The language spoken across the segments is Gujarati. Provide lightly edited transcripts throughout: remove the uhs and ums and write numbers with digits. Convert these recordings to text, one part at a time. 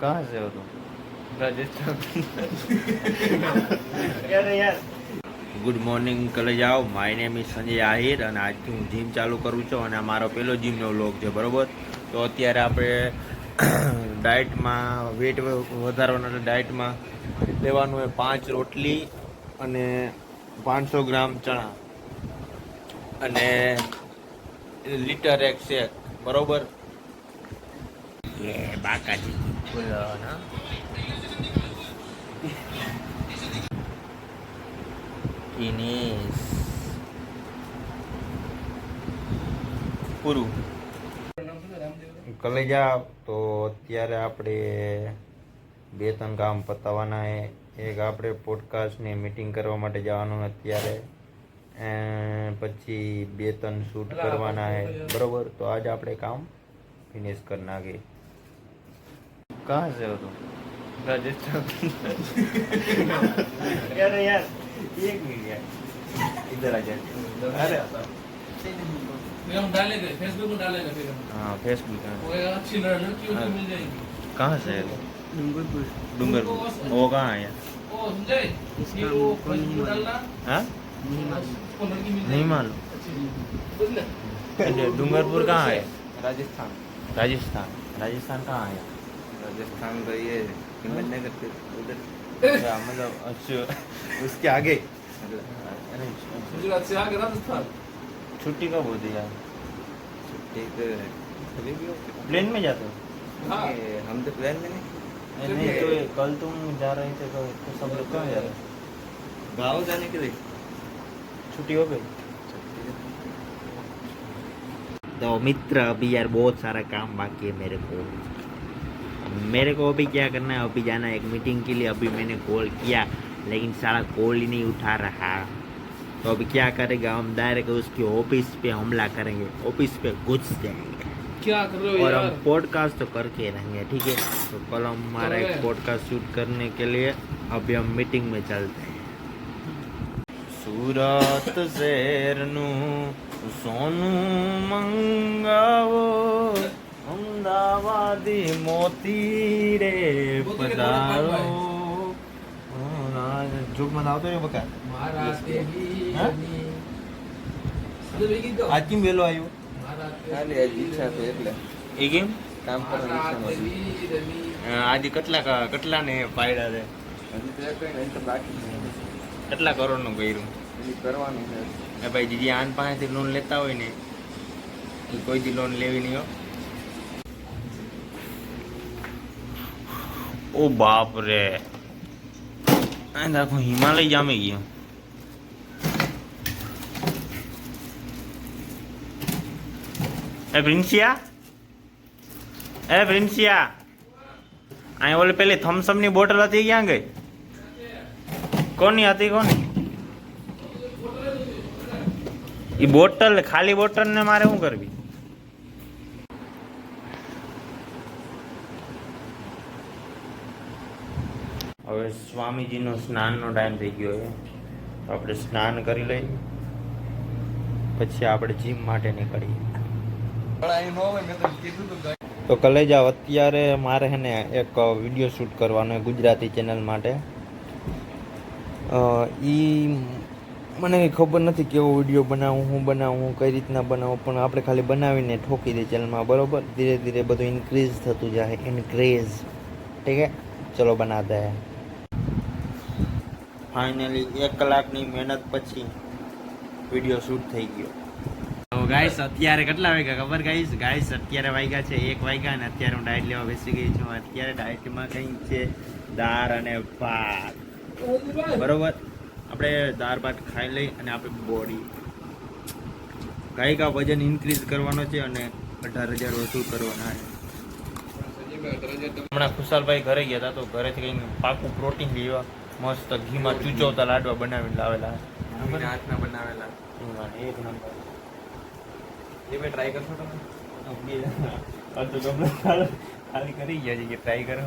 कहाँ से हो तुम? राजस्थान। अरे यार ગુડ મોર્નિંગ કલે જાઓ. My name is Sanjay Ahir અને આજથી હું જીમ ચાલુ કરું છું અને આ મારો પહેલો જીમનો વ્લોગ છે, બરાબર. તો અત્યારે આપણે ડાયટમાં વેટ વધારવાના ડાયટમાં લેવાનું હોય 5 રોટલી અને 500 ગ્રામ ચણા અને લીટર એક શેક, બરોબર. લે બાકાજી બોલો ના. ફિનિશ પૂરું કલે જાઓ. તો અત્યારે આપણે 2-3 કામ પતાવવાના છે. એક આપણે પોડકાસ્ટની મીટિંગ કરવા માટે જવાનું અત્યારે, પછી 2-3 શૂટ કરવાના છે, બરોબર. તો આજે આપણે કામ ફિનિશ કરી નાખીએ. कहाँ से हो तुम? राजस्थान। अरे यार एक मिनट यार, इधर आ जाए. अरे हम डालेंगे फेसबुक में डालेंगे फिर हम। हाँ फेसबुक है. वो अच्छी लड़कियों की मिल जाएगी। कहाँ से है? डूंगरपुर। डूंगरपुर. वो कहाँ है? ओ समझे ये वो फेसबुक में डालना हाँ उसको लड़की मिल नहीं जाएगी मालूम. बुझले डूंगरपुर कहाँ है? राजस्थान। राजस्थान. राजस्थान कहाँ है? राजस्थान तो ये हिम्मतनगर के उधर अच्छा, मतलब अच्छा उसके आगे. अरे गुजरात से आगे राजस्थान। छुट्टी कब होती है? छुट्टी तो कभी भी हो सकती है। प्लेन में जाते हो? हाँ ये हम तो प्लान में नहीं, नहीं तो ये कल तुम जा रहे थे तो सब लोग कहाँ जा रहे थे? गाँव जाने के लिए छुट्टी हो गई. छुट्टी तो मित्र अभी यार बहुत सारा काम बाकी है मेरे को अभी क्या करना है, अभी जाना है एक मीटिंग के लिए. अभी मैंने कॉल किया लेकिन साला कॉल ही नहीं उठा रहा. तो अभी क्या करेगा, हम डायरेक्ट उसकी ऑफिस पे हमला करेंगे, ऑफिस पे घुस जाएंगे क्या कर रहे हो और यार? हम पॉडकास्ट तो करके रहेंगे, ठीक है. तो कल हमारा एक पॉडकास्ट शूट करने के लिए अभी हम मीटिंग में चलते हैं. सूरत शहरनु सोनू मंगावो, अमदावादी मोती रे पधारो. જોક મને આવતો રહ્યો બકા. मारा तेरी हाँ? रमी। अरे वे गीत गाओ। આજ કેમ વહેલો આવ્યો? मारा खाली आज इच्छा तो એટલે એ કેમ કામ કરવાની मारा ઈચ્છા નથી. तेरी रमी। આજે કેટલા ને પાડ્યા છે? હજી તો કઈ નહીં તો બાકી છે. કેટલા કરોડનું કર્યું? હજી કરવાનું છે. એ ભાઈ જે આન પાસેથી લોન લેતા હોય ને એ કોઈ દી લોન લેવી નહીં હો. ઓ બાપ રે, આ આખો હિમાલય જામી ગયો. એ પ્રિન્સિયા, અહીં ઓલી પેલી થમ્સઅપ ની બોટલ હતી ક્યાં ગઈ? કોની હતી કોની? એ બોટલ ખાલી બોટલ ને મારે શું કરવી? હવે સ્વામીજીનો સ્નાનનો ટાઈમ થઈ ગયો છે, તો આપણે સ્નાન કરી લઈએ પછી આપણે જીમ માટે નીકળીએ. પણ અહીં નો હોય મેં તો કીધું તું ગાય. તો કલે જાઓ. અત્યારે મારે છે ને એક વિડીયો શૂટ કરવાનો છે ગુજરાતી ચેનલ માટે. મને કંઈ ખબર નથી કેવો વિડીયો બનાવું, હું કઈ રીતના બનાવું, પણ આપણે ખાલી બનાવીને ઠોકી દઈએ ચેનલમાં, બરોબર. ધીરે ધીરે બધું ઇન્ક્રીઝ થતું જાય, ઇન્ક્રીઝ, ઠીક હે. ચલો બનાતે હે. ફાઇનલી 1 કલાકની મહેનત પછી વિડીયો શૂટ થઈ ગયો. તો ગાઈસ અત્યારે કેટલા વાગ્યા ખબર? ગાઈસ અત્યારે વાગ્યા છે 1 વાગ્યા અને અત્યારે હું ડાયટ લેવા બેસી ગઈ છું. અત્યારે ડાયટમાં કંઈક છે દાળ અને ભાત, બરોબર. આપણે દાળ ભાત ખાઈ લઈ અને આપણે બોડી ગાયકા વજન ઇન્ક્રીઝ કરવાનો છે અને 18,000 વસૂલ કરવાના છે. હમણાં ખુશાલભાઈ ઘરે ગયા હતા, તો ઘરેથી કંઈક પાકું પ્રોટીન લેવા મસ્ત ઘીમાં ચૂચવતા લાડવા બનાવીને લાવેલા. મમ્મીના હાથના બનાવેલા. એક નંબર. એ બે ટ્રાય કરશો તમે? તો ગમે ખાલી કરી ગયા છે કે ટ્રાય કરો.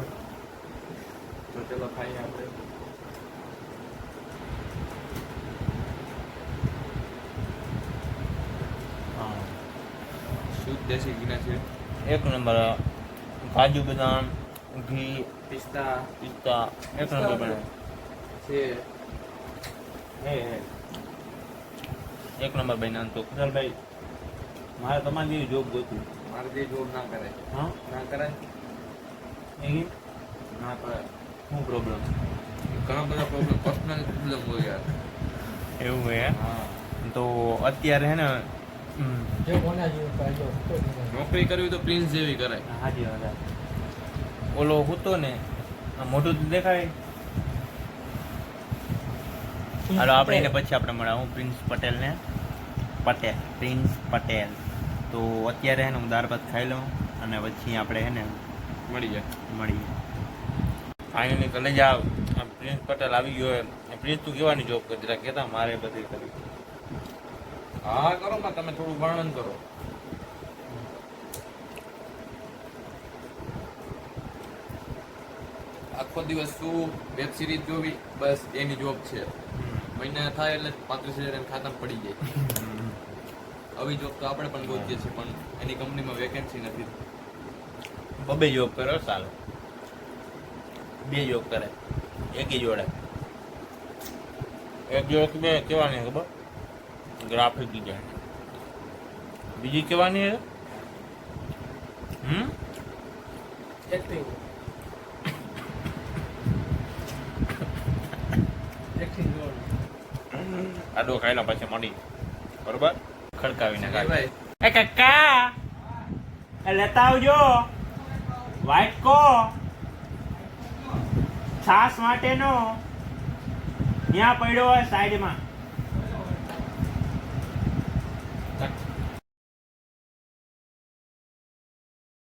તો ચલો ખાઈએ આપણે. હા શુદ્ધ દેશી ઘીના છે. એક નંબર. કાજુ બદામ, ઘી પિસ્તા પિસ્તા એક નંબર બને છે. હે એક નંબર બન્યા તો કુશલભાઈ મારે તમારી જેવી જોબ ગોતું મારે જે જોબ ના કરાય હા ના કરાય એની ના કરાય. શું પ્રોબ્લેમ ઘણા બધા પ્રોબ્લેમ પર્સનલ પ્રોબ્લેમ હોય યાર. એવું હે હા તો અત્યારે હે ને જો કોના જેવું પાડ્યો તો નોકરી કરવી તો પ્રિન્સ જેવી કરાય. હાજી હા ઓલો હતો ને આ મોઢું તો દેખાય હાલો આપણે એને પછી આપણે મળ્યા હું પ્રિન્સ પટેલ પ્રિન્સ પટેલ તો અત્યારે હે ને હું દાળ ભાત ખાઈ લઉં અને પછી આપણે હે ને મળી જાય. મળીએ ફાઇનલી કલેજા આ પ્રિન્સ પટેલ આવી ગયો એમ પ્રિન્સ તું કેવાની જોબ કરતી હતા કહેતા મારે બધી કરી હા કરો માં તમે થોડું વર્ણન કરો. આખો દિવસ શું વેબ સિરીઝ જોવી બસ એની જોબ છે. મહિના થાય એટલે 35,000 એના ખાતામાં પડી જાય. આવી જોબ તો આપણે પણ ગોતીએ છીએ પણ એની કંપનીમાં વેકેન્સી નથી. બબે જોબ કરો ચાલે 2 જોબ કરે એકી જોડે એક જોડે બે કેવાની ખબર ગ્રાફિક ડિઝાઇન બીજી કેવાની છે એક્ટિંગ એક્ટિંગ જોડ આડો ખાઈને પછી મળી બરોબર ખડકાવીને ભાઈ ભાઈ એ કાકા એ લેતા આવજો વાઇટકો છાસ માટેનો ત્યાં પડ્યો હોય સાઈડમાં